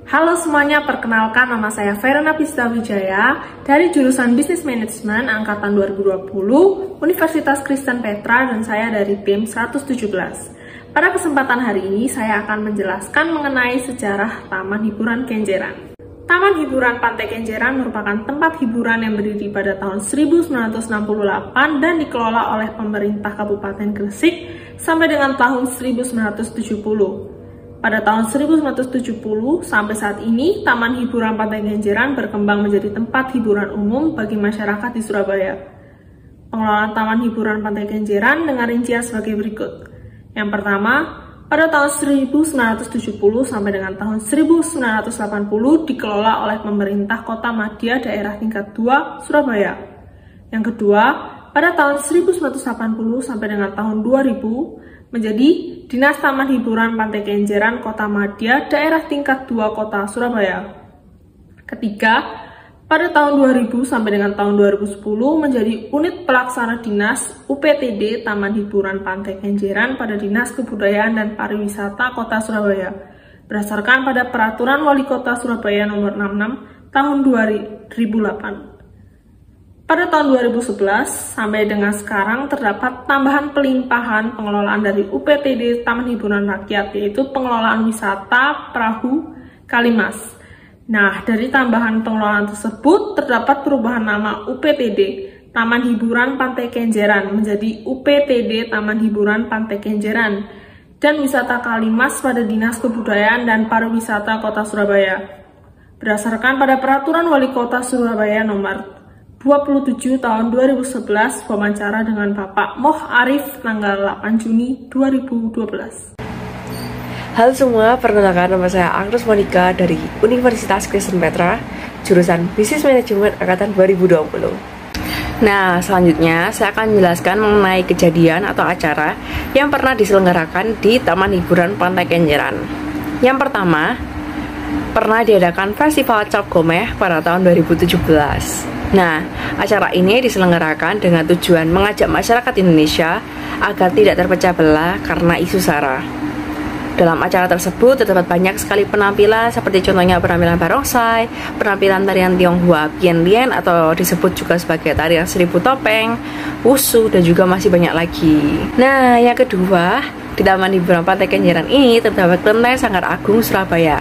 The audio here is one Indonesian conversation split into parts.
Halo semuanya, perkenalkan nama saya Verena Pista Wijaya dari jurusan Business Management Angkatan 2020 Universitas Kristen Petra dan saya dari BEM 117. Pada kesempatan hari ini saya akan menjelaskan mengenai sejarah Taman Hiburan Kenjeran. Taman Hiburan Pantai Kenjeran merupakan tempat hiburan yang berdiri pada tahun 1968 dan dikelola oleh pemerintah Kabupaten Gresik sampai dengan tahun 1970. Pada tahun 1970 sampai saat ini, Taman Hiburan Pantai Kenjeran berkembang menjadi tempat hiburan umum bagi masyarakat di Surabaya. Pengelolaan Taman Hiburan Pantai Kenjeran dengan rincian sebagai berikut. Yang pertama, pada tahun 1970 sampai dengan tahun 1980 dikelola oleh pemerintah Kota Madya Daerah Tingkat 2 Surabaya. Yang kedua, pada tahun 1980 sampai dengan tahun 2000 menjadi Dinas Taman Hiburan Pantai Kenjeran Kota Madya Daerah Tingkat 2 Kota Surabaya. Ketiga, pada tahun 2000 sampai dengan tahun 2010 menjadi Unit Pelaksana Dinas UPTD Taman Hiburan Pantai Kenjeran pada Dinas Kebudayaan dan Pariwisata Kota Surabaya berdasarkan pada Peraturan Wali Kota Surabaya Nomor 66 Tahun 2008. Pada tahun 2011 sampai dengan sekarang terdapat tambahan pelimpahan pengelolaan dari UPTD Taman Hiburan Rakyat, yaitu pengelolaan wisata perahu Kalimas. Nah, dari tambahan pengelolaan tersebut terdapat perubahan nama UPTD Taman Hiburan Pantai Kenjeran menjadi UPTD Taman Hiburan Pantai Kenjeran dan wisata Kalimas pada Dinas Kebudayaan dan Pariwisata Kota Surabaya berdasarkan pada Peraturan Wali Kota Surabaya Nomor 27 tahun 2011 wawancara dengan Bapak Moh Arif tanggal 8 Juni 2012. Halo semua, perkenalkan nama saya Agnes Monica dari Universitas Kristen Petra, jurusan Business Management Angkatan 2020. Nah, selanjutnya saya akan menjelaskan mengenai kejadian atau acara yang pernah diselenggarakan di Taman Hiburan Pantai Kenjeran. Yang pertama, pernah diadakan Festival Cap Gomeh pada tahun 2017. Nah, acara ini diselenggarakan dengan tujuan mengajak masyarakat Indonesia agar tidak terpecah belah karena isu SARA. Dalam acara tersebut terdapat banyak sekali penampilan seperti contohnya penampilan barongsai, penampilan tarian Tionghoa Bien Lien atau disebut juga sebagai tarian 1000 topeng, wushu, dan juga masih banyak lagi. Nah, yang kedua, di Taman Hiburan Pantai Kenjeran ini terdapat Kelenteng Sanggar Agung Surabaya.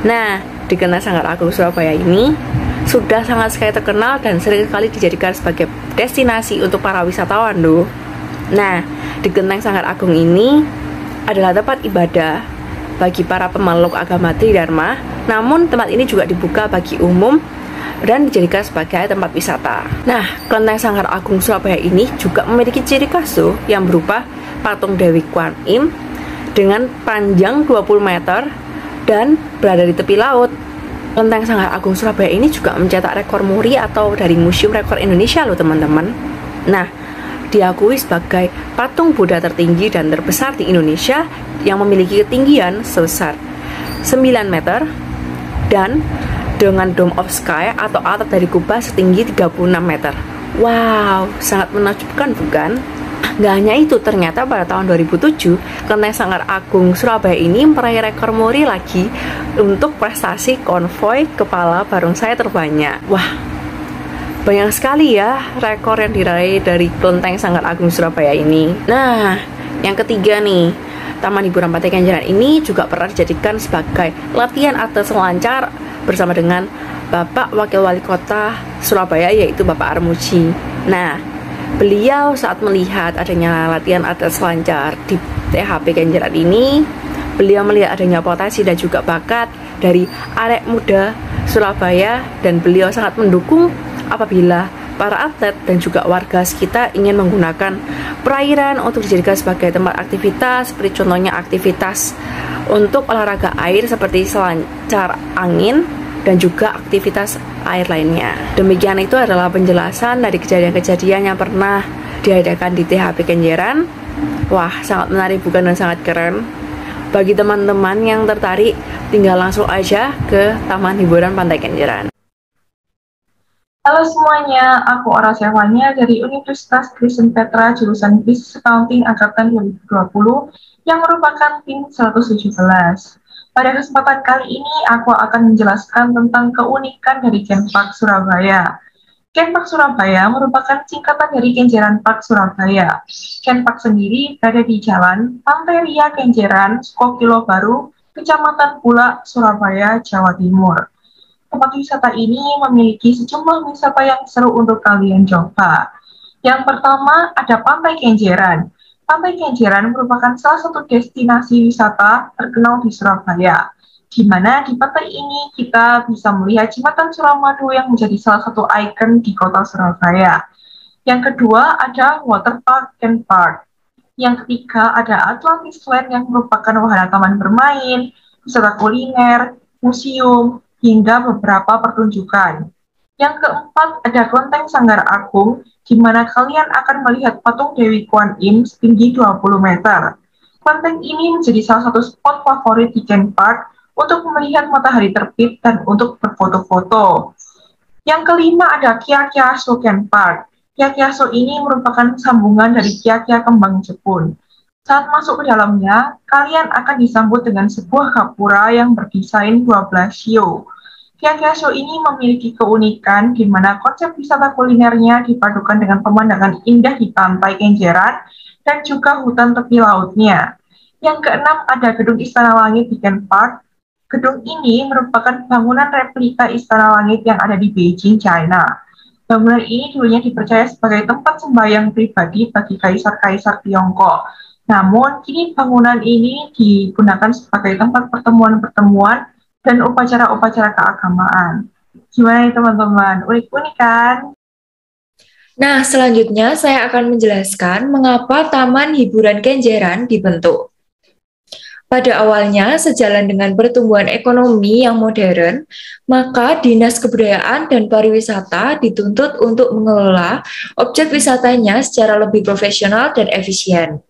Nah, di Kelenteng Sanggar Agung Surabaya ini sudah sangat sekali terkenal dan sering sekali dijadikan sebagai destinasi untuk para wisatawan loh. Nah, di Kelenteng Sanggar Agung ini adalah tempat ibadah bagi para pemeluk agama Tridharma, namun tempat ini juga dibuka bagi umum dan dijadikan sebagai tempat wisata. Nah, Kelenteng Sanggar Agung Surabaya ini juga memiliki ciri khas tuh yang berupa patung Dewi Kwan Im dengan panjang 20 meter dan berada di tepi laut. Kelenteng Sanggar Agung Surabaya ini juga mencetak rekor muri atau dari Museum Rekor Indonesia loh teman-teman. Nah, diakui sebagai patung Buddha tertinggi dan terbesar di Indonesia yang memiliki ketinggian sebesar 9 meter dan dengan Dome of Sky atau atap dari kubah setinggi 36 meter. Wow, sangat menakjubkan bukan? Nggak hanya itu, ternyata pada tahun 2007 Kelenteng Sanggar Agung Surabaya ini meraih rekor muri lagi untuk prestasi konvoi kepala barongsai terbanyak. Wah, banyak sekali ya rekor yang diraih dari Kelenteng Sanggar Agung Surabaya ini. Nah, yang ketiga nih, Taman Hiburan Pantai Kenjeran ini juga pernah dijadikan sebagai latihan atlet selancar bersama dengan Bapak Wakil Wali Kota Surabaya, yaitu Bapak Armuji. Nah, beliau saat melihat adanya latihan atlet selancar di THP Kenjeran ini, beliau melihat adanya potensi dan juga bakat dari arek muda Surabaya dan beliau sangat mendukung apabila para atlet dan juga warga sekitar ingin menggunakan perairan untuk dijadikan sebagai tempat aktivitas, seperti contohnya aktivitas untuk olahraga air seperti selancar angin dan juga aktivitas air lainnya. Demikian itu adalah penjelasan dari kejadian-kejadian yang pernah diadakan di THP Kenjeran. Wah, sangat menarik bukan dan sangat keren. Bagi teman-teman yang tertarik, tinggal langsung aja ke Taman Hiburan Pantai Kenjeran. Halo semuanya, aku Ora Sewanya dari Universitas Kristen Petra jurusan Business Accounting Angkatan 2020 yang merupakan tim 117. Pada kesempatan kali ini, aku akan menjelaskan tentang keunikan dari Genpark Surabaya. Genpark Surabaya merupakan singkatan dari Kenjeran Park Surabaya. Genpark sendiri berada di Jalan Pantai Ria Kenjeran, Skokilo Baru, Kecamatan Bulak, Surabaya, Jawa Timur. Tempat wisata ini memiliki sejumlah wisata yang seru untuk kalian coba. Yang pertama ada Pantai Kenjeran. Pantai Kenjeran merupakan salah satu destinasi wisata terkenal di Surabaya, di mana di pantai ini kita bisa melihat jembatan Suramadu yang menjadi salah satu ikon di kota Surabaya. Yang kedua ada Waterpark Genpark. Yang ketiga ada Atlantis Land yang merupakan wahana taman bermain, wisata kuliner, museum, hingga beberapa pertunjukan. Yang keempat ada Kelenteng Sanggar Agung, di mana kalian akan melihat patung Dewi Kuan Im setinggi 20 meter. Kelenteng ini menjadi salah satu spot favorit di Genpark untuk melihat matahari terbit dan untuk berfoto-foto. Yang kelima ada Kyakkyaso Genpark. Kyakkyaso ini merupakan sambungan dari Kyakkya Kembang Jepun. Saat masuk ke dalamnya, kalian akan disambut dengan sebuah gapura yang berdesain 12 shio. Kyakkyaso ini memiliki keunikan di mana konsep wisata kulinernya dipadukan dengan pemandangan indah di pantai Kenjeran dan juga hutan tepi lautnya. Yang keenam ada Gedung Istana Langit di Genpark. Gedung ini merupakan bangunan replika Istana Langit yang ada di Beijing, China. Bangunan ini dulunya dipercaya sebagai tempat sembahyang pribadi bagi kaisar-kaisar Tiongkok. Namun, kini bangunan ini digunakan sebagai tempat pertemuan-pertemuan dan upacara-upacara keagamaan. Gimana nih teman-teman? Unik-unik kan? Nah, selanjutnya saya akan menjelaskan mengapa Taman Hiburan Kenjeran dibentuk. Pada awalnya, sejalan dengan pertumbuhan ekonomi yang modern, maka Dinas Kebudayaan dan Pariwisata dituntut untuk mengelola objek wisatanya secara lebih profesional dan efisien.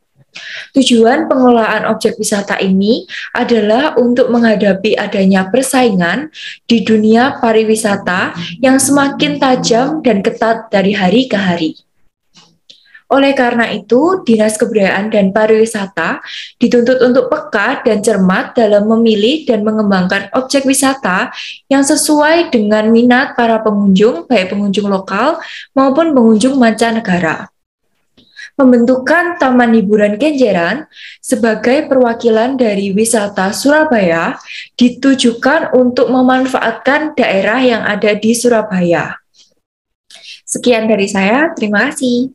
Tujuan pengelolaan objek wisata ini adalah untuk menghadapi adanya persaingan di dunia pariwisata yang semakin tajam dan ketat dari hari ke hari. Oleh karena itu, Dinas Kebudayaan dan Pariwisata dituntut untuk peka dan cermat dalam memilih dan mengembangkan objek wisata yang sesuai dengan minat para pengunjung, baik pengunjung lokal maupun pengunjung mancanegara. Pembentukan Taman Hiburan Kenjeran sebagai perwakilan dari wisata Surabaya ditujukan untuk memanfaatkan daerah yang ada di Surabaya. Sekian dari saya, terima kasih.